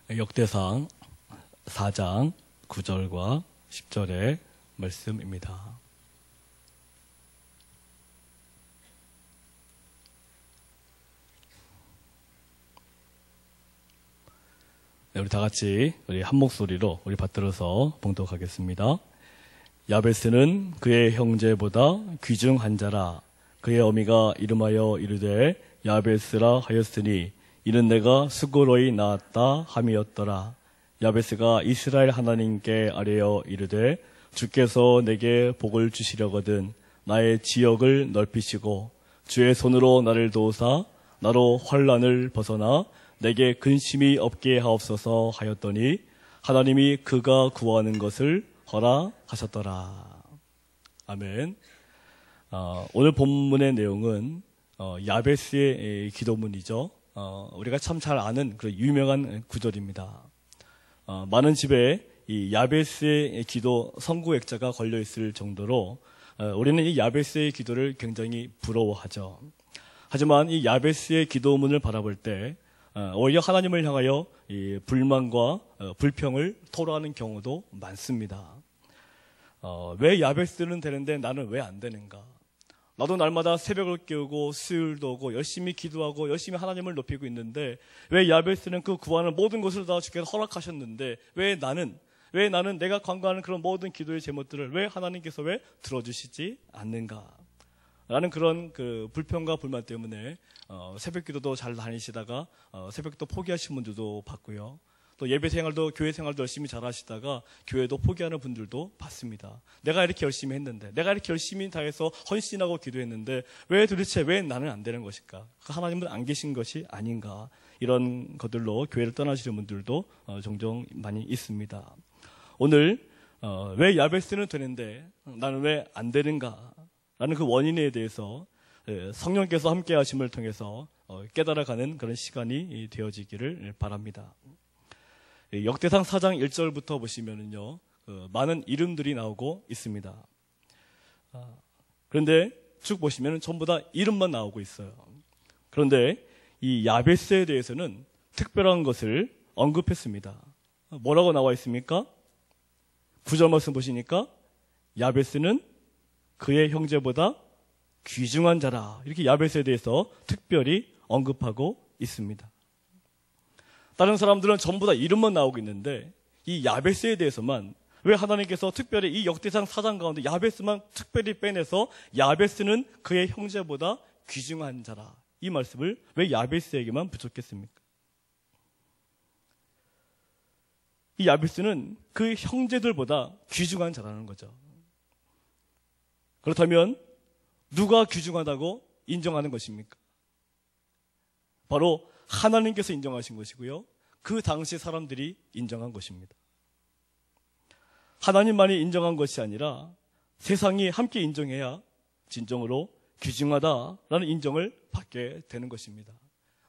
역대상 4장 9절과 10절의 말씀입니다. 우리 다 같이 우리 한 목소리로 우리 받들어서 봉독하겠습니다. 야베스는 그의 형제보다 귀중한 자라. 그의 어미가 이름하여 이르되 야베스라 하였으니 이는 내가 수고로이 낳았다 함이었더라. 야베스가 이스라엘 하나님께 아뢰어 이르되 주께서 내게 복을 주시려거든 나의 지역을 넓히시고 주의 손으로 나를 도우사 나로 환난을 벗어나 내게 근심이 없게 하옵소서 하였더니 하나님이 그가 구하는 것을 허락하셨더라. 아멘. 오늘 본문의 내용은 야베스의 기도문이죠. 우리가 참 잘 아는 그런 유명한 구절입니다. 많은 집에 이 야베스의 기도 선구액자가 걸려 있을 정도로 우리는 이 야베스의 기도를 굉장히 부러워하죠. 하지만 이 야베스의 기도문을 바라볼 때 오히려 하나님을 향하여 이 불만과 불평을 토로하는 경우도 많습니다. 왜 야베스는 되는데 나는 왜 안 되는가? 나도 날마다 새벽을 깨우고 수요일도 오고 열심히 기도하고 열심히 하나님을 높이고 있는데 왜 야베스는 그 구하는 모든 것을 다 주께서 허락하셨는데 왜 나는 내가 간구하는 그런 모든 기도의 제목들을 왜 하나님께서 왜 들어주시지 않는가? 라는 그런 그 불평과 불만 때문에 새벽 기도도 잘 다니시다가 새벽 기도 포기하신 분들도 봤고요. 또 예배 생활도 교회 생활도 열심히 잘 하시다가 교회도 포기하는 분들도 봤습니다. 내가 이렇게 열심히 했는데 내가 이렇게 열심히 다해서 헌신하고 기도했는데 왜 도대체 왜 나는 안 되는 것일까? 하나님은 안 계신 것이 아닌가? 이런 것들로 교회를 떠나시는 분들도 종종 많이 있습니다. 오늘 왜 야베스는 되는데 나는 왜 안 되는가? 라는 그 원인에 대해서 성령께서 함께 하심을 통해서 깨달아가는 그런 시간이 되어지기를 바랍니다. 역대상 4장 1절부터 보시면은요, 많은 이름들이 나오고 있습니다. 그런데 쭉 보시면 전부 다 이름만 나오고 있어요. 그런데 이 야베스에 대해서는 특별한 것을 언급했습니다. 뭐라고 나와 있습니까? 9절 말씀 보시니까 야베스는 그의 형제보다 귀중한 자라. 이렇게 야베스에 대해서 특별히 언급하고 있습니다. 다른 사람들은 전부 다 이름만 나오고 있는데 이 야베스에 대해서만 왜 하나님께서 특별히 이 역대상 4장 가운데 야베스만 특별히 빼내서 야베스는 그의 형제보다 귀중한 자라. 이 말씀을 왜 야베스에게만 붙였겠습니까? 이 야베스는 그 형제들보다 귀중한 자라는 거죠. 그렇다면 누가 귀중하다고 인정하는 것입니까? 바로 하나님께서 인정하신 것이고요. 그 당시 사람들이 인정한 것입니다. 하나님만이 인정한 것이 아니라 세상이 함께 인정해야 진정으로 귀중하다라는 인정을 받게 되는 것입니다.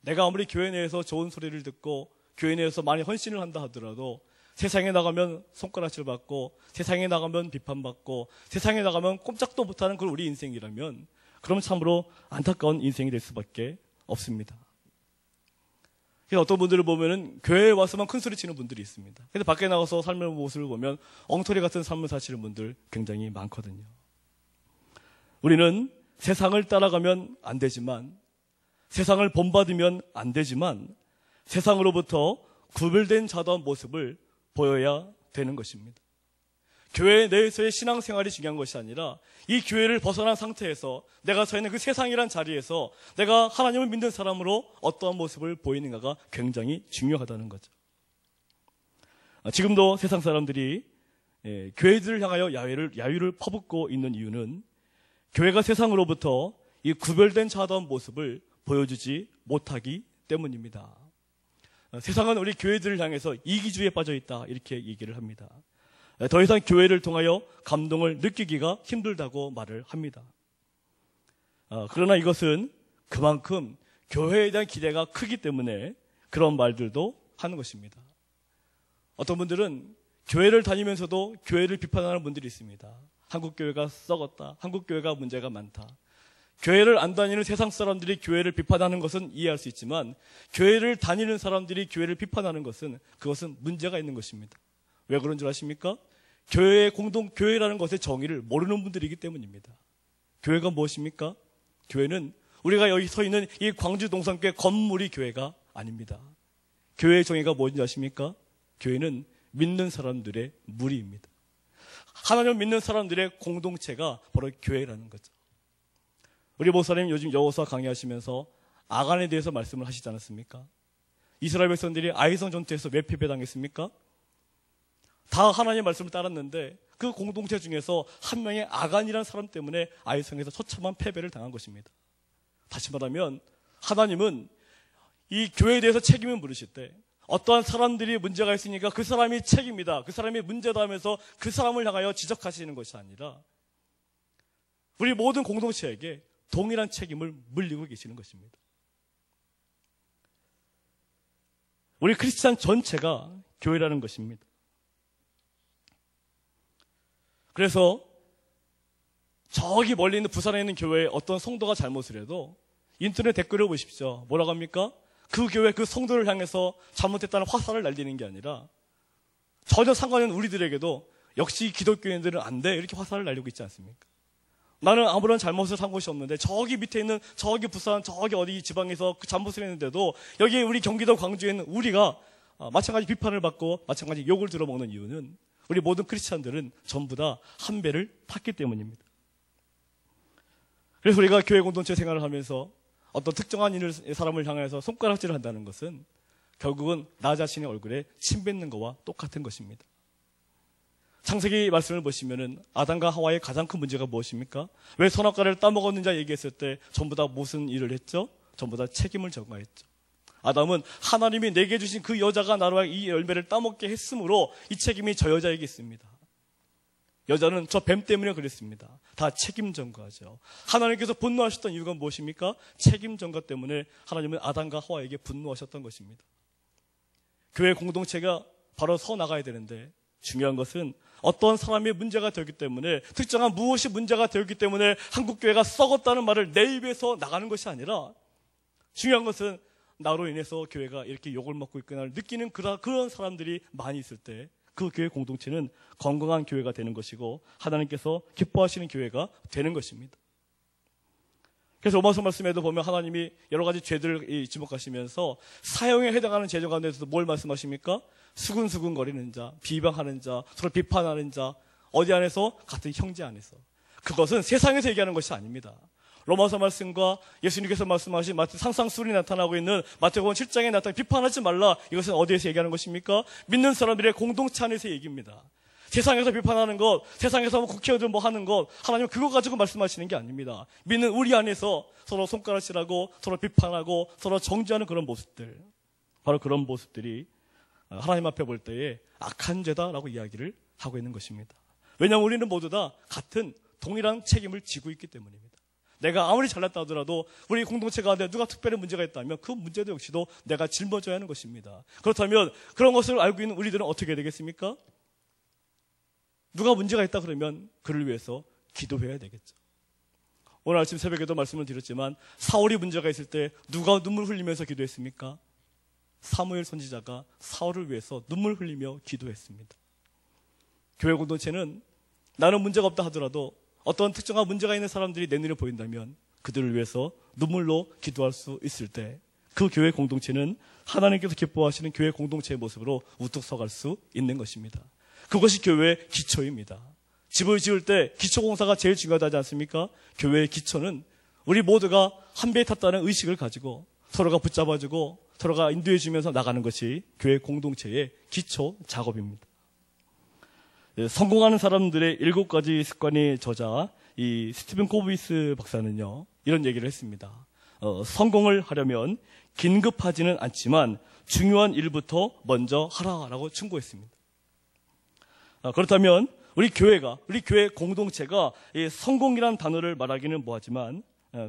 내가 아무리 교회 내에서 좋은 소리를 듣고 교회 내에서 많이 헌신을 한다 하더라도 세상에 나가면 손가락질 받고 세상에 나가면 비판받고 세상에 나가면 꼼짝도 못하는 그런 우리 인생이라면 그럼 참으로 안타까운 인생이 될 수밖에 없습니다. 그래서 어떤 분들을 보면은 교회에 와서만 큰 소리 치는 분들이 있습니다. 그래서 밖에 나가서 삶의 모습을 보면 엉터리 같은 삶을 사시는 분들 굉장히 많거든요. 우리는 세상을 따라가면 안 되지만 세상을 본받으면 안 되지만 세상으로부터 구별된 자다운 모습을 보여야 되는 것입니다. 교회 내에서의 신앙생활이 중요한 것이 아니라 이 교회를 벗어난 상태에서 내가 서 있는 그 세상이란 자리에서 내가 하나님을 믿는 사람으로 어떠한 모습을 보이는가가 굉장히 중요하다는 거죠. 지금도 세상 사람들이 교회들을 향하여 야유를 퍼붓고 있는 이유는 교회가 세상으로부터 이 구별된 자다운 모습을 보여주지 못하기 때문입니다. 세상은 우리 교회들을 향해서 이기주의에 빠져 있다 이렇게 얘기를 합니다. 더 이상 교회를 통하여 감동을 느끼기가 힘들다고 말을 합니다. 그러나 이것은 그만큼 교회에 대한 기대가 크기 때문에 그런 말들도 하는 것입니다. 어떤 분들은 교회를 다니면서도 교회를 비판하는 분들이 있습니다. 한국교회가 썩었다. 한국교회가 문제가 많다. 교회를 안 다니는 세상 사람들이 교회를 비판하는 것은 이해할 수 있지만 교회를 다니는 사람들이 교회를 비판하는 것은 그것은 문제가 있는 것입니다. 왜 그런 줄 아십니까? 교회라는 것의 정의를 모르는 분들이기 때문입니다. 교회가 무엇입니까? 교회는 우리가 여기 서 있는 이 광주 동산교회 건물이 교회가 아닙니다. 교회의 정의가 뭔지 아십니까? 교회는 믿는 사람들의 무리입니다. 하나님을 믿는 사람들의 공동체가 바로 교회라는 거죠. 우리 목사님 요즘 여호수아 강의하시면서 아간에 대해서 말씀을 하시지 않았습니까? 이스라엘 백성들이 아이성 전투에서 왜 패배당했습니까? 다 하나님의 말씀을 따랐는데 그 공동체 중에서 한 명의 아간이라는 사람 때문에 아이성에서 처참한 패배를 당한 것입니다. 다시 말하면 하나님은 이 교회에 대해서 책임을 물으실 때 어떠한 사람들이 문제가 있으니까 그 사람이 책임이다, 그 사람이 문제다 하면서 그 사람을 향하여 지적하시는 것이 아니라 우리 모든 공동체에게 동일한 책임을 물리고 계시는 것입니다. 우리 크리스찬 전체가 교회라는 것입니다. 그래서 저기 멀리 있는 부산에 있는 교회에 어떤 성도가 잘못을 해도 인터넷 댓글을 보십시오. 뭐라고 합니까? 그 교회 그 성도를 향해서 잘못했다는 화살을 날리는 게 아니라 전혀 상관이 없는 우리들에게도 역시 기독교인들은 안 돼 이렇게 화살을 날리고 있지 않습니까? 나는 아무런 잘못을 한 것이 없는데 저기 밑에 있는 저기 부산 저기 어디 지방에서 그 잘못을 했는데도 여기 우리 경기도 광주에 있는 우리가 마찬가지 비판을 받고 마찬가지 욕을 들어먹는 이유는 우리 모든 크리스찬들은 전부 다 한 배를 탔기 때문입니다. 그래서 우리가 교회 공동체 생활을 하면서 어떤 특정한 사람을 향해서 손가락질을 한다는 것은 결국은 나 자신의 얼굴에 침 뱉는 것과 똑같은 것입니다. 창세기 말씀을 보시면은 아담과 하와의 가장 큰 문제가 무엇입니까? 왜 선악과를 따먹었는지 얘기했을 때 전부 다 무슨 일을 했죠? 전부 다 책임을 전가했죠. 아담은 하나님이 내게 주신 그 여자가 나로 이 열매를 따먹게 했으므로 이 책임이 저 여자에게 있습니다. 여자는 저 뱀 때문에 그랬습니다. 다 책임 전가하죠. 하나님께서 분노하셨던 이유가 무엇입니까? 책임 전가 때문에 하나님은 아담과 하와에게 분노하셨던 것입니다. 교회 공동체가 바로 서 나가야 되는데 중요한 것은 어떤 사람의 문제가 되었기 때문에 특정한 무엇이 문제가 되었기 때문에 한국교회가 썩었다는 말을 내 입에서 나가는 것이 아니라 중요한 것은 나로 인해서 교회가 이렇게 욕을 먹고 있구나 느끼는 그런 사람들이 많이 있을 때 그 교회 공동체는 건강한 교회가 되는 것이고 하나님께서 기뻐하시는 교회가 되는 것입니다. 그래서 로마서 말씀에도 보면 하나님이 여러 가지 죄들을 지목하시면서 사형에 해당하는 죄 가운데서도 뭘 말씀하십니까? 수근수근거리는 자, 비방하는 자, 서로 비판하는 자, 어디 안에서? 같은 형제 안에서. 그것은 세상에서 얘기하는 것이 아닙니다. 로마서 말씀과 예수님께서 말씀하신 상상술이 나타나고 있는 마태복음 7장에 나타난 비판하지 말라. 이것은 어디에서 얘기하는 것입니까? 믿는 사람들의 공동체 안에서 얘기입니다. 세상에서 비판하는 것, 세상에서 국회의원들 뭐 하는 것, 하나님은 그거 가지고 말씀하시는 게 아닙니다. 믿는 우리 안에서 서로 손가락질하고 서로 비판하고 서로 정죄하는 그런 모습들, 바로 그런 모습들이 하나님 앞에 볼 때에 악한 죄다라고 이야기를 하고 있는 것입니다. 왜냐하면 우리는 모두 다 같은 동일한 책임을 지고 있기 때문입니다. 내가 아무리 잘났다 하더라도 우리 공동체 가운데 누가 특별히 문제가 있다면 그 문제도 역시도 내가 짊어져야 하는 것입니다. 그렇다면 그런 것을 알고 있는 우리들은 어떻게 되겠습니까? 누가 문제가 있다 그러면 그를 위해서 기도해야 되겠죠. 오늘 아침 새벽에도 말씀을 드렸지만 사울이 문제가 있을 때 누가 눈물 흘리면서 기도했습니까? 사무엘 선지자가 사울을 위해서 눈물 흘리며 기도했습니다. 교회 공동체는 나는 문제가 없다 하더라도 어떤 특정한 문제가 있는 사람들이 내 눈에 보인다면 그들을 위해서 눈물로 기도할 수 있을 때 그 교회 공동체는 하나님께서 기뻐하시는 교회 공동체의 모습으로 우뚝 서갈 수 있는 것입니다. 그것이 교회의 기초입니다. 집을 지을 때 기초공사가 제일 중요하지 않습니까? 교회의 기초는 우리 모두가 한 배에 탔다는 의식을 가지고 서로가 붙잡아주고 서로가 인도해주면서 나가는 것이 교회 공동체의 기초 작업입니다. 성공하는 사람들의 7가지 습관의 저자 이 스티븐 코비스 박사는요 이런 얘기를 했습니다. 성공을 하려면 긴급하지는 않지만 중요한 일부터 먼저 하라라고 충고했습니다. 그렇다면 우리 교회 공동체가 이 성공이라는 단어를 말하기는 뭐하지만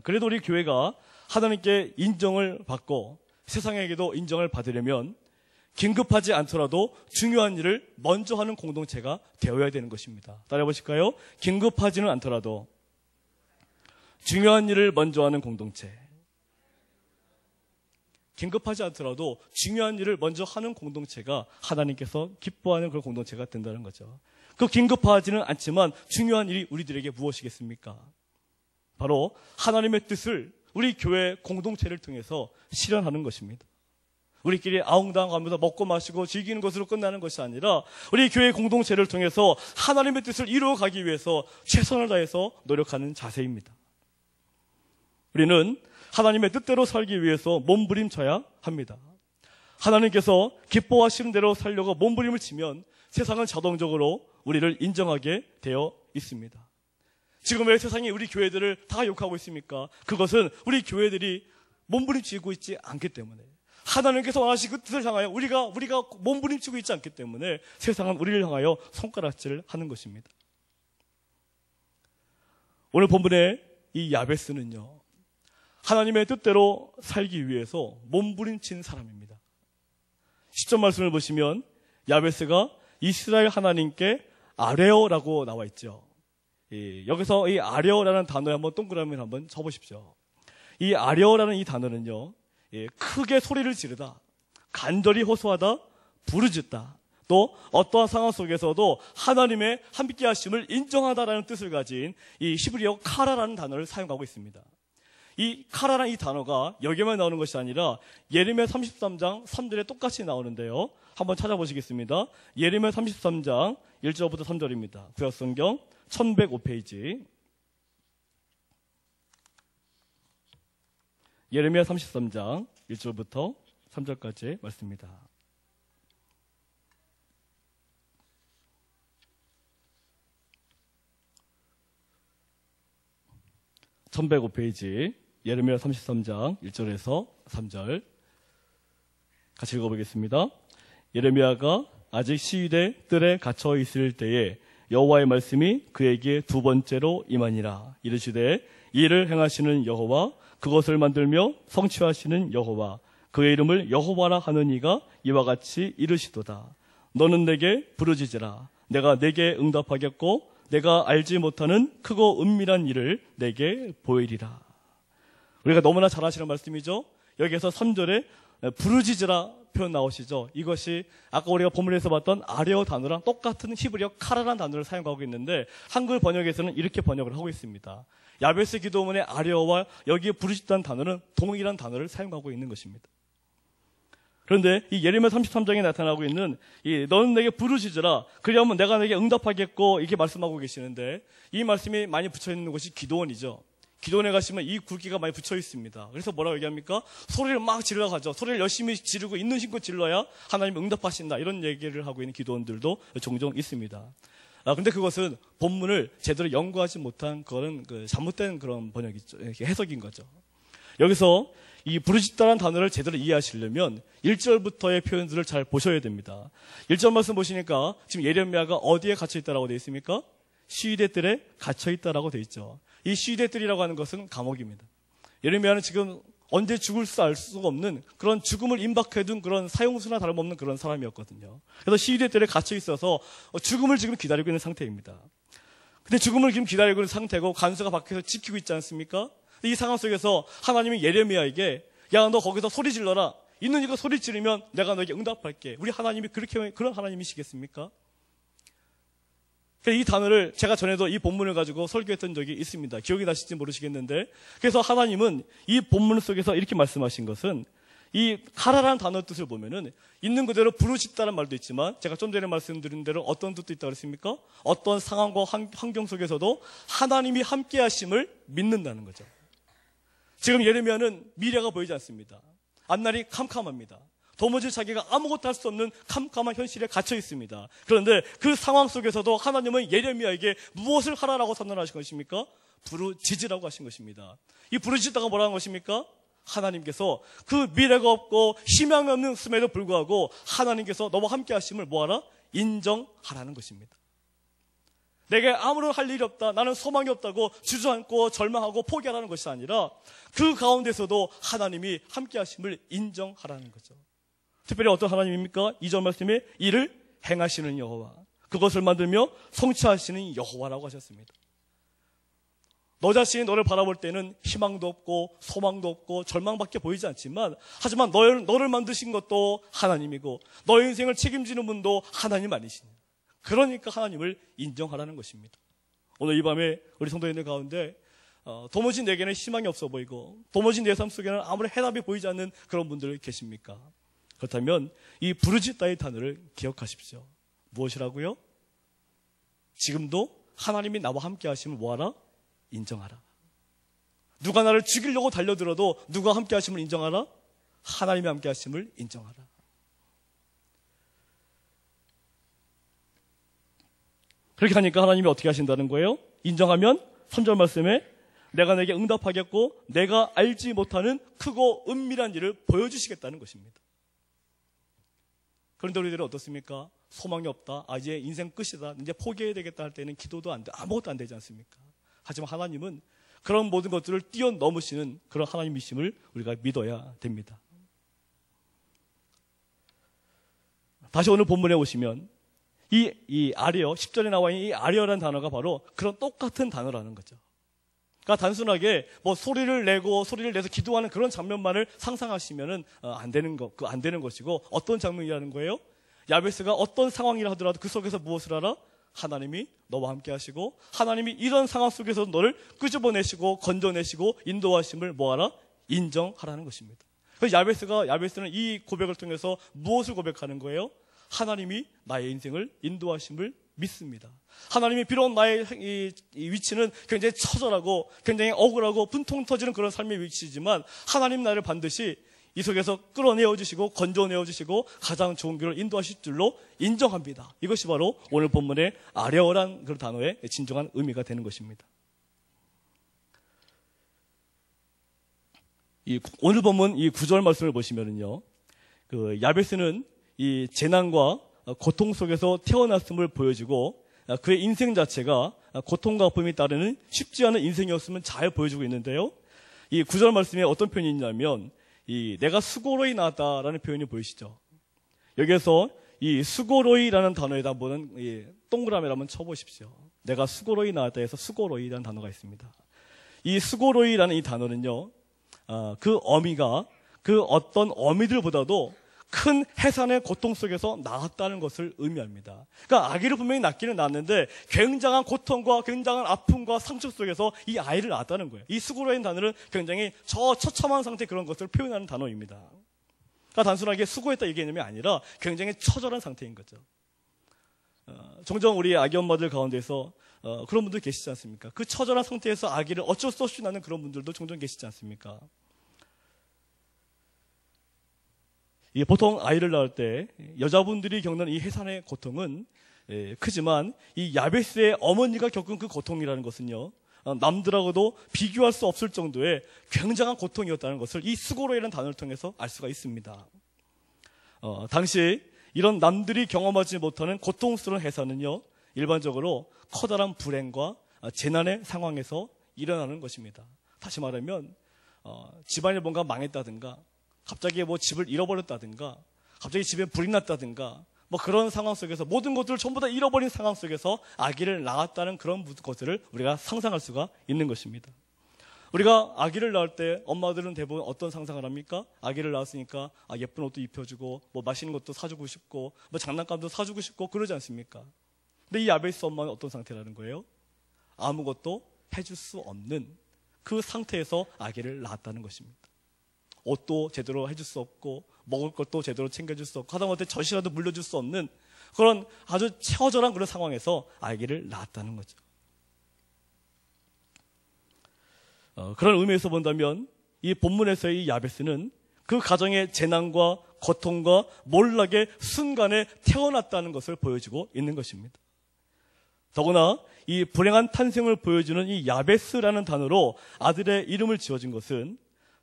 그래도 우리 교회가 하나님께 인정을 받고 세상에게도 인정을 받으려면 긴급하지 않더라도 중요한 일을 먼저 하는 공동체가 되어야 되는 것입니다. 따라해 보실까요? 긴급하지는 않더라도 중요한 일을 먼저 하는 공동체. 긴급하지 않더라도 중요한 일을 먼저 하는 공동체가 하나님께서 기뻐하는 그런 공동체가 된다는 거죠. 그 긴급하지는 않지만 중요한 일이 우리들에게 무엇이겠습니까? 바로 하나님의 뜻을 우리 교회 공동체를 통해서 실현하는 것입니다. 우리끼리 아웅다웅 하면서 먹고 마시고 즐기는 것으로 끝나는 것이 아니라 우리 교회 공동체를 통해서 하나님의 뜻을 이루어가기 위해서 최선을 다해서 노력하는 자세입니다. 우리는 하나님의 뜻대로 살기 위해서 몸부림쳐야 합니다. 하나님께서 기뻐하시는 대로 살려고 몸부림을 치면 세상은 자동적으로 우리를 인정하게 되어 있습니다. 지금 왜 세상이 우리 교회들을 다 욕하고 있습니까? 그것은 우리 교회들이 몸부림치고 있지 않기 때문에, 하나님께서 원하신 그 뜻을 향하여 우리가 몸부림치고 있지 않기 때문에 세상은 우리를 향하여 손가락질을 하는 것입니다. 오늘 본문의 이 야베스는요, 하나님의 뜻대로 살기 위해서 몸부림친 사람입니다. 10절 말씀을 보시면 야베스가 이스라엘 하나님께 아뢰어라고 나와 있죠. 여기서 이 아뢰어라는 단어에 한번 동그라미를 한번 쳐보십시오. 이 아뢰어라는 이 단어는요, 크게 소리를 지르다, 간절히 호소하다, 부르짖다, 또 어떠한 상황 속에서도 하나님의 함께하심을 인정하다라는 뜻을 가진 이 히브리어 카라라는 단어를 사용하고 있습니다. 이 카라라는 이 단어가 여기만 나오는 것이 아니라 예레미야 33장 3절에 똑같이 나오는데요. 한번 찾아보시겠습니다. 예레미야 33장 1절부터 3절입니다. 구약성경 1105페이지. 예레미야 33장 1절부터 3절까지의 말씀입니다. 1105페이지 예레미야 33장 1절에서 3절 같이 읽어보겠습니다. 예레미야가 아직 시위대 뜰에 갇혀 있을 때에 여호와의 말씀이 그에게 두 번째로 임하니라. 이르시되 이 일을 행하시는 여호와, 그것을 만들며 성취하시는 여호와, 그의 이름을 여호와라 하는 이가 이와 같이 이르시도다. 너는 내게 부르짖으라. 내가 내게 응답하겠고 내가 알지 못하는 크고 은밀한 일을 내게 보이리라. 우리가 너무나 잘 아시는 말씀이죠. 여기에서 3절에 부르짖으라 표현 나오시죠. 이것이 아까 우리가 본문에서 봤던 아뢰어 단어랑 똑같은 히브리어 카라라는 단어를 사용하고 있는데 한글 번역에서는 이렇게 번역을 하고 있습니다. 야베스 기도문의 아뢰어와 여기에 부르짖다는 단어는 동일한 단어를 사용하고 있는 것입니다. 그런데 이 예레미야 33장에 나타나고 있는 너는 내게 부르짖으라, 그리하면 내가 내게 응답하겠고, 이렇게 말씀하고 계시는데 이 말씀이 많이 붙여있는 곳이 기도원이죠. 기도원에 가시면 이 굵기가 많이 붙여 있습니다. 그래서 뭐라고 얘기합니까? 소리를 막 질러 가죠. 소리를 열심히 지르고 있는 힘껏 질러야 하나님 응답하신다, 이런 얘기를 하고 있는 기도원들도 종종 있습니다. 근데 그것은 본문을 제대로 연구하지 못한 그런 잘못된 그런 번역이죠. 해석인 거죠. 여기서 이 부르짖다라는 단어를 제대로 이해하시려면 1절부터의 표현들을 잘 보셔야 됩니다. 1절 말씀 보시니까 지금 예레미야가 어디에 갇혀 있다라고 되어 있습니까? 시위대 뜰에 갇혀 있다라고 되어 있죠. 이 시위대 뜰이라고 하는 것은 감옥입니다. 예레미야는 지금 언제 죽을지 알 수가 없는 그런 죽음을 임박해둔 그런 사형수나 다름없는 그런 사람이었거든요. 그래서 시위대 뜰에 갇혀 있어서 죽음을 지금 기다리고 있는 상태입니다. 근데 죽음을 지금 기다리고 있는 상태고 간수가 밖에서 지키고 있지 않습니까? 이 상황 속에서 하나님이 예레미야에게 야, 너 거기서 소리 질러라. 있는 이거 소리 지르면 내가 너에게 응답할게. 우리 하나님이 그런 하나님이시겠습니까? 이 단어를 제가 전에도 이 본문을 가지고 설교했던 적이 있습니다. 기억이 나실지 모르시겠는데, 그래서 하나님은 이 본문 속에서 이렇게 말씀하신 것은 이 카라라는 단어 뜻을 보면은 있는 그대로 부르짖다는 말도 있지만 제가 좀 전에 말씀드린 대로 어떤 뜻도 있다고 그랬습니까? 어떤 상황과 환경 속에서도 하나님이 함께 하심을 믿는다는 거죠. 지금 예레미야는 미래가 보이지 않습니다. 앞날이 캄캄합니다. 도무지 자기가 아무것도 할 수 없는 캄캄한 현실에 갇혀 있습니다. 그런데 그 상황 속에서도 하나님은 예레미야에게 무엇을 하라라고 선언하신 것입니까? 부르짖으라고 하신 것입니다. 이 부르짖다가 뭐라는 것입니까? 하나님께서 그 미래가 없고 희망이 없는 씀에도 불구하고 하나님께서 너와 함께 하심을 뭐하라? 인정하라는 것입니다. 내게 아무런 할 일이 없다, 나는 소망이 없다고 주저앉고 절망하고 포기하라는 것이 아니라 그 가운데서도 하나님이 함께 하심을 인정하라는 거죠. 특별히 어떤 하나님입니까? 2절 말씀에 이를 행하시는 여호와, 그것을 만들며 성취하시는 여호와라고 하셨습니다. 너 자신이 너를 바라볼 때는 희망도 없고 소망도 없고 절망밖에 보이지 않지만, 하지만 너를 만드신 것도 하나님이고 너의 인생을 책임지는 분도 하나님 아니시냐. 그러니까 하나님을 인정하라는 것입니다. 오늘 이 밤에 우리 성도님들 가운데 도무지 내게는 희망이 없어 보이고 도무지 내 삶 속에는 아무런 해답이 보이지 않는 그런 분들 계십니까? 그렇다면 이 부르짖다의 단어를 기억하십시오. 무엇이라고요? 지금도 하나님이 나와 함께 하심을 뭐하라? 인정하라. 누가 나를 죽이려고 달려들어도 누가 함께 하심을 인정하라? 하나님이 함께 하심을 인정하라. 그렇게 하니까 하나님이 어떻게 하신다는 거예요? 인정하면 3절 말씀에 내가 내게 응답하겠고 내가 알지 못하는 크고 은밀한 일을 보여주시겠다는 것입니다. 그런데 우리들은 어떻습니까? 소망이 없다. 이제 인생 끝이다. 이제 포기해야 되겠다 할 때는 기도도 안 돼. 아무것도 안 되지 않습니까? 하지만 하나님은 그런 모든 것들을 뛰어넘으시는 그런 하나님이심을 우리가 믿어야 됩니다. 다시 오늘 본문에 오시면 이 아리어, 10절에 나와 있는 이 아리어라는 단어가 바로 그런 똑같은 단어라는 거죠. 그러니까 단순하게 소리를 내서 기도하는 그런 장면만을 상상하시면은 안 되는 것이고, 어떤 장면이라는 거예요? 야베스가 어떤 상황이라 하더라도 그 속에서 무엇을 알아? 하나님이 너와 함께 하시고 하나님이 이런 상황 속에서 너를 끄집어내시고 건져내시고 인도하심을 뭐하라? 인정하라는 것입니다. 그래서 야베스는 이 고백을 통해서 무엇을 고백하는 거예요? 하나님이 나의 인생을 인도하심을 믿습니다. 하나님이 비록 나의 이 위치는 굉장히 처절하고 굉장히 억울하고 분통 터지는 그런 삶의 위치지만 하나님 나를 반드시 이 속에서 끌어내어 주시고 건져내어 주시고 가장 좋은 길을 인도하실 줄로 인정합니다. 이것이 바로 오늘 본문의 아레어란 그 단어의 진정한 의미가 되는 것입니다. 오늘 본문 이 9절 말씀을 보시면은요, 그 야베스는 이 재난과 고통 속에서 태어났음을 보여주고 그의 인생 자체가 고통과 아픔이 따르는 쉽지 않은 인생이었음을 잘 보여주고 있는데요. 이 9절 말씀에 어떤 표현이 있냐면 내가 수고로이 나왔다라는 표현이 보이시죠? 여기에서 이 수고로이라는 단어에다 한번 동그라미를 한번 쳐보십시오. 내가 수고로이 나왔다 해서 수고로이라는 단어가 있습니다. 이 수고로이라는 이 단어는요, 그 어미가 그 어떤 어미들보다도 큰 해산의 고통 속에서 나왔다는 것을 의미합니다. 그러니까 아기를 분명히 낳기는 낳았는데 굉장한 고통과 굉장한 아픔과 상처 속에서 이 아이를 낳았다는 거예요. 이 수고로인 단어는 굉장히 처참한 상태 그런 것을 표현하는 단어입니다. 그러니까 단순하게 수고했다 이 개념이 아니라 굉장히 처절한 상태인 거죠. 종종 우리 아기 엄마들 가운데서 그런 분들 계시지 않습니까? 그 처절한 상태에서 아기를 어쩔 수 없이 낳는 그런 분들도 종종 계시지 않습니까? 보통 아이를 낳을 때 여자분들이 겪는 이 해산의 고통은 크지만 이 야베스의 어머니가 겪은 그 고통이라는 것은요, 남들하고도 비교할 수 없을 정도의 굉장한 고통이었다는 것을 이 수고로이라는 단어를 통해서 알 수가 있습니다. 당시 이런 남들이 경험하지 못하는 고통스러운 해산은요, 일반적으로 커다란 불행과 재난의 상황에서 일어나는 것입니다. 다시 말하면 집안이 뭔가 망했다든가 갑자기 집을 잃어버렸다든가 갑자기 집에 불이 났다든가 그런 상황 속에서 모든 것들을 전부 다 잃어버린 상황 속에서 아기를 낳았다는 그런 것들을 우리가 상상할 수가 있는 것입니다. 우리가 아기를 낳을 때 엄마들은 대부분 어떤 상상을 합니까? 아기를 낳았으니까 예쁜 옷도 입혀주고 맛있는 것도 사주고 싶고 장난감도 사주고 싶고 그러지 않습니까? 근데 이 야베스 엄마는 어떤 상태라는 거예요? 아무것도 해줄 수 없는 그 상태에서 아기를 낳았다는 것입니다. 옷도 제대로 해줄 수 없고 먹을 것도 제대로 챙겨줄 수 없고 하다못해 젖이라도 물려줄 수 없는 그런 아주 처절한 그런 상황에서 아기를 낳았다는 거죠. 그런 의미에서 본다면 이 본문에서의 이 야베스는 그 가정의 재난과 고통과 몰락의 순간에 태어났다는 것을 보여주고 있는 것입니다. 더구나 이 불행한 탄생을 보여주는 이 야베스라는 단어로 아들의 이름을 지어준 것은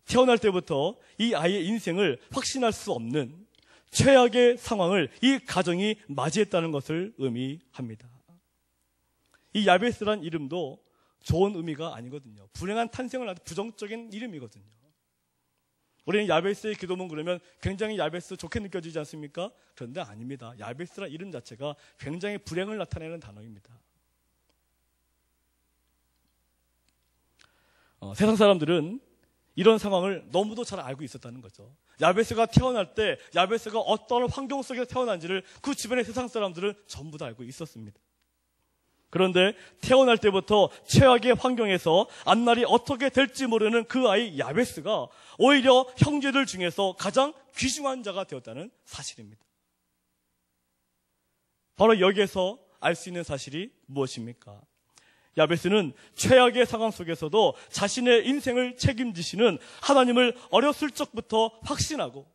태어날 때부터 이 아이의 인생을 확신할 수 없는 최악의 상황을 이 가정이 맞이했다는 것을 의미합니다. 이 야베스란 이름도 좋은 의미가 아니거든요. 불행한 탄생을 아주 부정적인 이름이거든요. 우리는 야베스의 기도문 그러면 굉장히 야베스 좋게 느껴지지 않습니까? 그런데 아닙니다. 야베스란 이름 자체가 굉장히 불행을 나타내는 단어입니다. 세상 사람들은 이런 상황을 너무도 잘 알고 있었다는 거죠. 야베스가 태어날 때 야베스가 어떤 환경 속에서 태어난지를 그 주변의 세상 사람들은 전부 다 알고 있었습니다. 그런데 태어날 때부터 최악의 환경에서 앞날이 어떻게 될지 모르는 그 아이 야베스가 오히려 형제들 중에서 가장 귀중한 자가 되었다는 사실입니다. 바로 여기에서 알 수 있는 사실이 무엇입니까? 야베스는 최악의 상황 속에서도 자신의 인생을 책임지시는 하나님을 어렸을 적부터 확신하고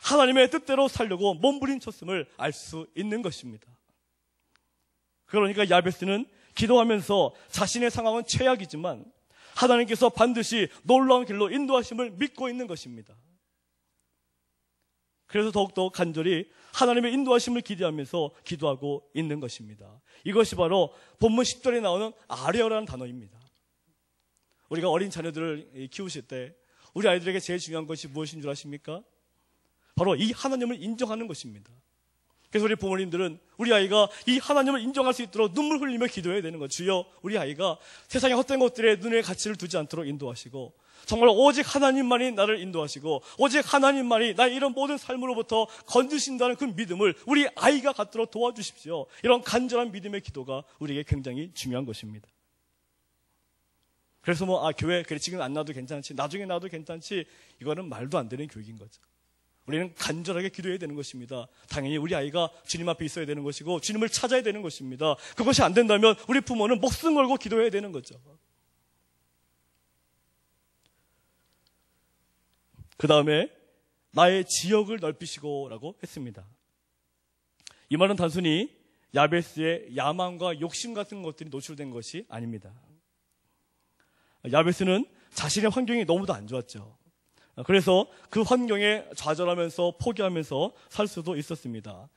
하나님의 뜻대로 살려고 몸부림쳤음을 알 수 있는 것입니다. 그러니까 야베스는 기도하면서 자신의 상황은 최악이지만 하나님께서 반드시 놀라운 길로 인도하심을 믿고 있는 것입니다. 그래서 더욱더 간절히 하나님의 인도하심을 기대하면서 기도하고 있는 것입니다. 이것이 바로 본문 10절에 나오는 아뢰어라는 단어입니다. 우리가 어린 자녀들을 키우실 때 우리 아이들에게 제일 중요한 것이 무엇인 줄 아십니까? 바로 이 하나님을 인정하는 것입니다. 그래서 우리 부모님들은 우리 아이가 이 하나님을 인정할 수 있도록 눈물 흘리며 기도해야 되는 거죠. 주여, 우리 아이가 세상의 헛된 것들에 눈의 가치를 두지 않도록 인도하시고 정말 오직 하나님만이 나를 인도하시고 오직 하나님만이 나의 이런 모든 삶으로부터 건지신다는 그 믿음을 우리 아이가 갖도록 도와주십시오. 이런 간절한 믿음의 기도가 우리에게 굉장히 중요한 것입니다. 그래서 교회 그래 지금 안 놔도 괜찮지, 나중에 놔도 괜찮지, 이거는 말도 안 되는 교육인 거죠. 우리는 간절하게 기도해야 되는 것입니다. 당연히 우리 아이가 주님 앞에 있어야 되는 것이고 주님을 찾아야 되는 것입니다. 그것이 안 된다면 우리 부모는 목숨 걸고 기도해야 되는 거죠. 그 다음에 나의 지역을 넓히시고 라고 했습니다. 이 말은 단순히 야베스의 야망과 욕심 같은 것들이 노출된 것이 아닙니다. 야베스는 자신의 환경이 너무도 안 좋았죠. 그래서 그 환경에 좌절하면서 포기하면서 살 수도 있었습니다.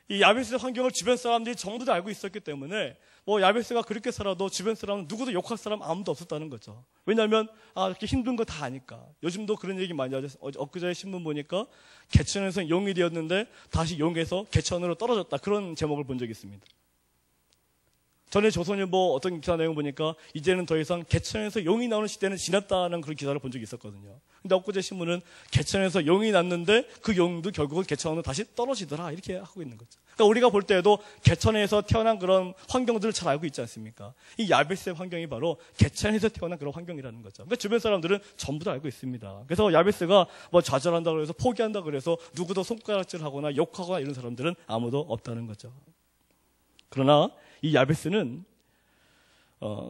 이 야베스의 환경을 주변 사람들이 전부 다 알고 있었기 때문에 야베스가 그렇게 살아도 주변 사람은 누구도 욕할 사람 아무도 없었다는 거죠. 왜냐하면 이렇게 힘든 거 다 아니까. 요즘도 그런 얘기 많이 하죠. 엊그제 신문 보니까 개천에서 용이 되었는데 다시 용에서 개천으로 떨어졌다, 그런 제목을 본 적이 있습니다. 전에 조선일보 어떤 기사 내용 보니까 이제는 더 이상 개천에서 용이 나오는 시대는 지났다는 그런 기사를 본 적이 있었거든요. 근데 엊그제 신문은 개천에서 용이 났는데 그 용도 결국은 개천으로 다시 떨어지더라, 이렇게 하고 있는 거죠. 그러니까 우리가 볼 때에도 개천에서 태어난 그런 환경들을 잘 알고 있지 않습니까? 이 야베스의 환경이 바로 개천에서 태어난 그런 환경이라는 거죠. 그러니까 주변 사람들은 전부 다 알고 있습니다. 그래서 야베스가 좌절한다 그래서 포기한다 그래서 누구도 손가락질하거나 욕하거나 이런 사람들은 아무도 없다는 거죠. 그러나 이 야베스는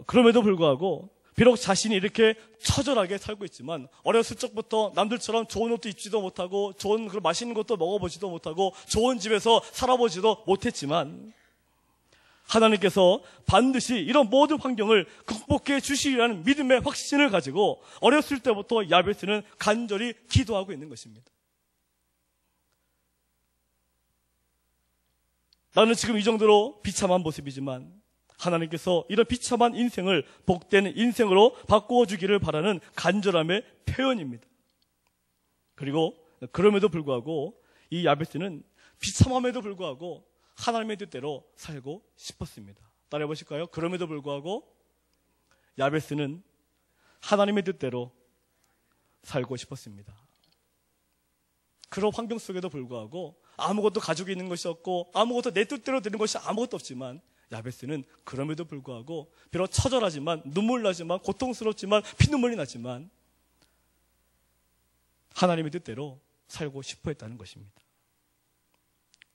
그럼에도 불구하고 비록 자신이 이렇게 처절하게 살고 있지만 어렸을 적부터 남들처럼 좋은 옷도 입지도 못하고 좋은 그런 맛있는 것도 먹어보지도 못하고 좋은 집에서 살아보지도 못했지만 하나님께서 반드시 이런 모든 환경을 극복해 주시리라는 믿음의 확신을 가지고 어렸을 때부터 야베스는 간절히 기도하고 있는 것입니다. 나는 지금 이 정도로 비참한 모습이지만 하나님께서 이런 비참한 인생을 복된 인생으로 바꾸어 주기를 바라는 간절함의 표현입니다. 그리고 그럼에도 불구하고 이 야베스는 비참함에도 불구하고 하나님의 뜻대로 살고 싶었습니다. 따라해 보실까요? 그럼에도 불구하고 야베스는 하나님의 뜻대로 살고 싶었습니다. 그런 환경 속에도 불구하고 아무것도 가지고 있는 것이 없고 아무것도 내 뜻대로 되는 것이 아무것도 없지만 야베스는 그럼에도 불구하고 비록 처절하지만 눈물 나지만 고통스럽지만 피눈물이 나지만 하나님의 뜻대로 살고 싶어 했다는 것입니다.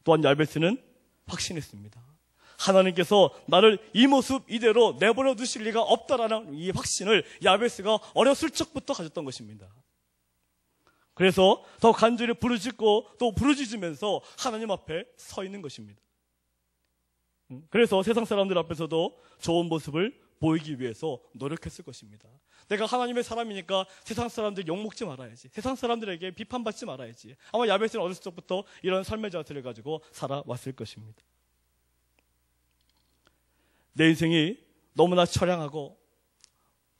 또한 야베스는 확신했습니다. 하나님께서 나를 이 모습 이대로 내버려 두실 리가 없다라는 이 확신을 야베스가 어렸을 적부터 가졌던 것입니다. 그래서 더 간절히 부르짖고 또 부르짖으면서 하나님 앞에 서 있는 것입니다. 그래서 세상 사람들 앞에서도 좋은 모습을 보이기 위해서 노력했을 것입니다. 내가 하나님의 사람이니까 세상 사람들 욕먹지 말아야지, 세상 사람들에게 비판받지 말아야지. 아마 야베스는 어렸을 적부터 이런 삶의 자세를 가지고 살아왔을 것입니다. 내 인생이 너무나 처량하고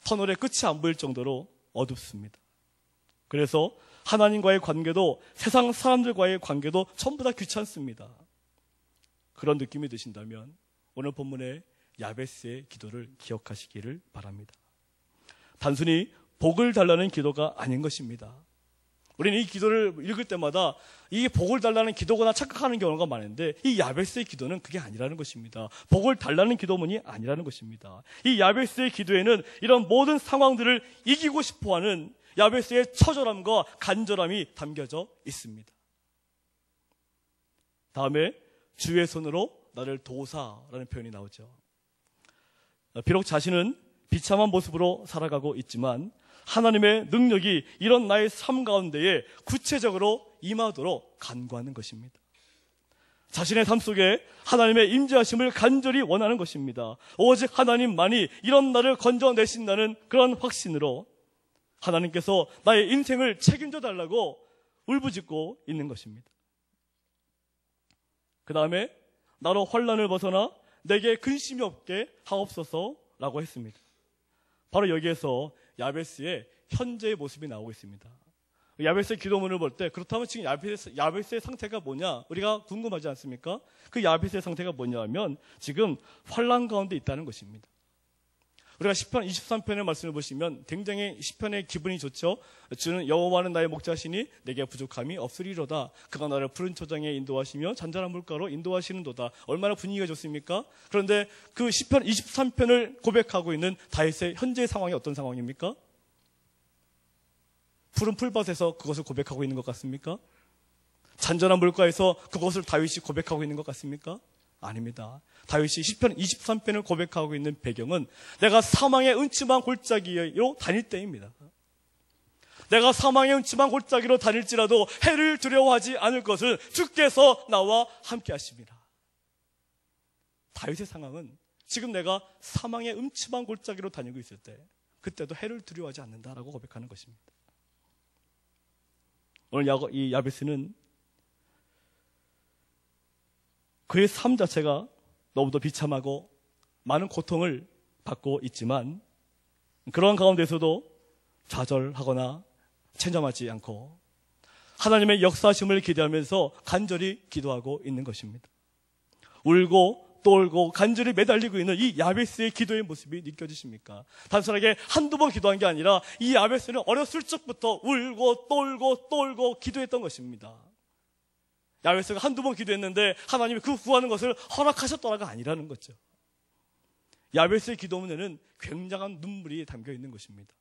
터널의 끝이 안 보일 정도로 어둡습니다. 그래서 하나님과의 관계도 세상 사람들과의 관계도 전부 다 귀찮습니다. 그런 느낌이 드신다면 오늘 본문의 야베스의 기도를 기억하시기를 바랍니다. 단순히 복을 달라는 기도가 아닌 것입니다. 우리는 이 기도를 읽을 때마다 이게 복을 달라는 기도거나 착각하는 경우가 많은데 이 야베스의 기도는 그게 아니라는 것입니다. 복을 달라는 기도문이 아니라는 것입니다. 이 야베스의 기도에는 이런 모든 상황들을 이기고 싶어하는 야베스의 처절함과 간절함이 담겨져 있습니다. 다음에 주의 손으로 나를 도우사라는 표현이 나오죠. 비록 자신은 비참한 모습으로 살아가고 있지만 하나님의 능력이 이런 나의 삶 가운데에 구체적으로 임하도록 간구하는 것입니다. 자신의 삶 속에 하나님의 임재하심을 간절히 원하는 것입니다. 오직 하나님만이 이런 나를 건져내신다는 그런 확신으로 하나님께서 나의 인생을 책임져 달라고 울부짖고 있는 것입니다. 그 다음에 나로 환난을 벗어나 내게 근심이 없게 하옵소서라고 했습니다. 바로 여기에서 야베스의 현재의 모습이 나오고 있습니다. 야베스의 기도문을 볼 때 그렇다면 지금 야베스의 상태가 뭐냐 우리가 궁금하지 않습니까? 그 야베스의 상태가 뭐냐 하면 지금 환난 가운데 있다는 것입니다. 우리가 시편 23편의 말씀을 보시면 굉장히 시편의 기분이 좋죠. 주는 여호와는 나의 목자시니 내게 부족함이 없으리로다. 그가 나를 푸른 초장에 인도하시며 잔잔한 물가로 인도하시는도다. 얼마나 분위기가 좋습니까? 그런데 그 시편 23편을 고백하고 있는 다윗의 현재의 상황이 어떤 상황입니까? 푸른 풀밭에서 그것을 고백하고 있는 것 같습니까? 잔잔한 물가에서 그것을 다윗이 고백하고 있는 것 같습니까? 아닙니다. 다윗이 시편 23편을 고백하고 있는 배경은 내가 사망의 음침한 골짜기로 다닐 때입니다. 내가 사망의 음침한 골짜기로 다닐지라도 해를 두려워하지 않을 것을 주께서 나와 함께 하십니다. 다윗의 상황은 지금 내가 사망의 음침한 골짜기로 다니고 있을 때 그때도 해를 두려워하지 않는다라고 고백하는 것입니다. 오늘 이 야베스는 그의 삶 자체가 너무도 비참하고 많은 고통을 받고 있지만 그러한 가운데서도 좌절하거나 체념하지 않고 하나님의 역사하심을 기대하면서 간절히 기도하고 있는 것입니다. 울고 또 울고 간절히 매달리고 있는 이 야베스의 기도의 모습이 느껴지십니까? 단순하게 한두 번 기도한 게 아니라 이 야베스는 어렸을 적부터 울고 또 울고 또 울고 기도했던 것입니다. 야베스가 한두 번 기도했는데 하나님이 그 구하는 것을 허락하셨더라가 아니라는 거죠. 야베스의 기도문에는 굉장한 눈물이 담겨 있는 것입니다.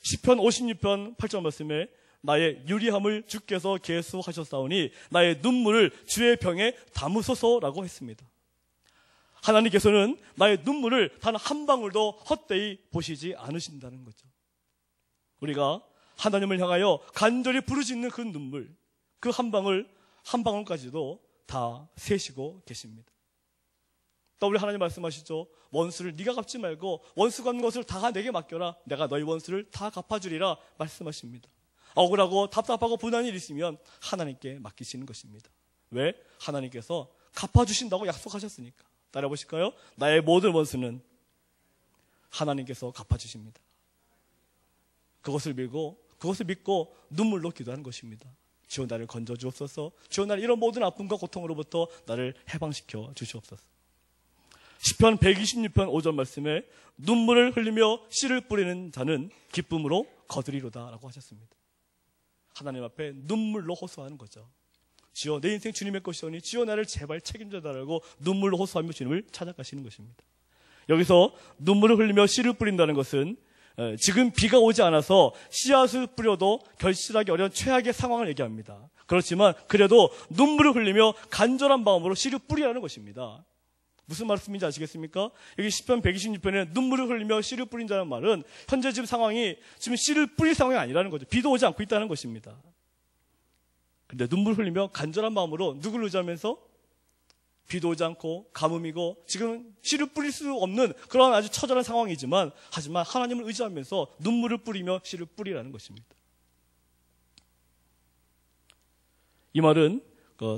시편 56편 8절 말씀에 나의 유리함을 주께서 계수하셨사오니 나의 눈물을 주의 병에 담으소서라고 했습니다. 하나님께서는 나의 눈물을 단 한 방울도 헛되이 보시지 않으신다는 거죠. 우리가 하나님을 향하여 간절히 부르짖는 그 눈물, 그 한 방울까지도 다 세시고 계십니다. 또 우리 하나님 말씀하시죠. 원수를 네가 갚지 말고 원수 갚는 것을 다 내게 맡겨라. 내가 너희 원수를 다 갚아주리라 말씀하십니다. 억울하고 답답하고 분한 일이 있으면 하나님께 맡기시는 것입니다. 왜? 하나님께서 갚아주신다고 약속하셨으니까. 따라 보실까요? 나의 모든 원수는 하나님께서 갚아주십니다. 그것을 믿고 눈물로 기도하는 것입니다. 주여 나를 건져 주옵소서. 주여 나를 이런 모든 아픔과 고통으로부터 나를 해방시켜 주시옵소서. 시편 126편 5절 말씀에 눈물을 흘리며 씨를 뿌리는 자는 기쁨으로 거두리로다 라고 하셨습니다. 하나님 앞에 눈물로 호소하는 거죠. 주여 내 인생 주님의 것이오니 주여 나를 제발 책임져 달라고 눈물로 호소하며 주님을 찾아가시는 것입니다. 여기서 눈물을 흘리며 씨를 뿌린다는 것은 지금 비가 오지 않아서 씨앗을 뿌려도 결실하기 어려운 최악의 상황을 얘기합니다. 그렇지만 그래도 눈물을 흘리며 간절한 마음으로 씨를 뿌리라는 것입니다. 무슨 말씀인지 아시겠습니까? 여기 시편 126편에 눈물을 흘리며 씨를 뿌린다는 말은 현재 지금 상황이 지금 씨를 뿌릴 상황이 아니라는 거죠. 비도 오지 않고 있다는 것입니다. 근데 눈물 흘리며 간절한 마음으로 누구를 의지하면서 비도 오지 않고 가뭄이고 지금 씨를 뿌릴 수 없는 그런 아주 처절한 상황이지만 하지만 하나님을 의지하면서 눈물을 뿌리며 씨를 뿌리라는 것입니다. 이 말은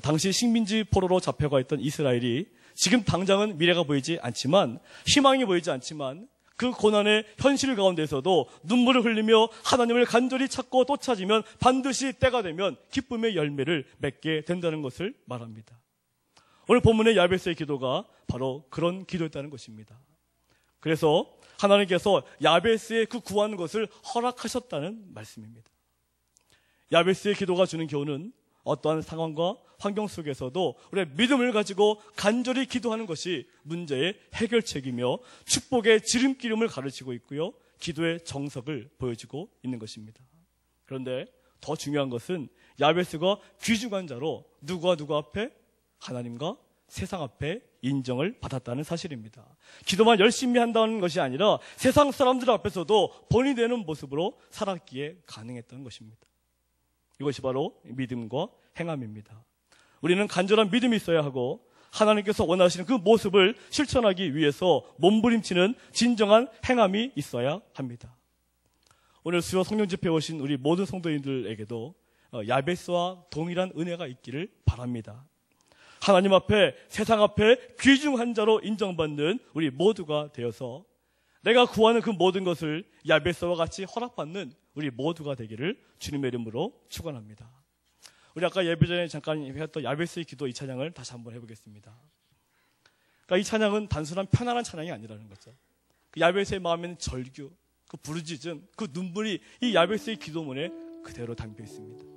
당시 식민지 포로로 잡혀가 있던 이스라엘이 지금 당장은 미래가 보이지 않지만 희망이 보이지 않지만 그 고난의 현실 가운데서도 눈물을 흘리며 하나님을 간절히 찾고 또 찾으면 반드시 때가 되면 기쁨의 열매를 맺게 된다는 것을 말합니다. 오늘 본문의 야베스의 기도가 바로 그런 기도였다는 것입니다. 그래서 하나님께서 야베스의 그 구하는 것을 허락하셨다는 말씀입니다. 야베스의 기도가 주는 교훈은 어떠한 상황과 환경 속에서도 우리의 믿음을 가지고 간절히 기도하는 것이 문제의 해결책이며 축복의 지름길임을 가르치고 있고요. 기도의 정석을 보여주고 있는 것입니다. 그런데 더 중요한 것은 야베스가 귀중한 자로 누구와 누구 앞에? 하나님과 세상 앞에 인정을 받았다는 사실입니다. 기도만 열심히 한다는 것이 아니라 세상 사람들 앞에서도 본이 되는 모습으로 살았기에 가능했던 것입니다. 이것이 바로 믿음과 행함입니다. 우리는 간절한 믿음이 있어야 하고 하나님께서 원하시는 그 모습을 실천하기 위해서 몸부림치는 진정한 행함이 있어야 합니다. 오늘 수요 성령 집회에 오신 우리 모든 성도인들에게도 야베스와 동일한 은혜가 있기를 바랍니다. 하나님 앞에, 세상 앞에 귀중한 자로 인정받는 우리 모두가 되어서 내가 구하는 그 모든 것을 야베스와 같이 허락받는 우리 모두가 되기를 주님의 이름으로 축원합니다. 우리 아까 예배 전에 잠깐 했던 야베스의 기도 이 찬양을 다시 한번 해보겠습니다. 그러니까 이 찬양은 단순한 편안한 찬양이 아니라는 거죠. 그 야베스의 마음에는 절규, 그 부르짖음, 그 눈물이 이 야베스의 기도문에 그대로 담겨 있습니다.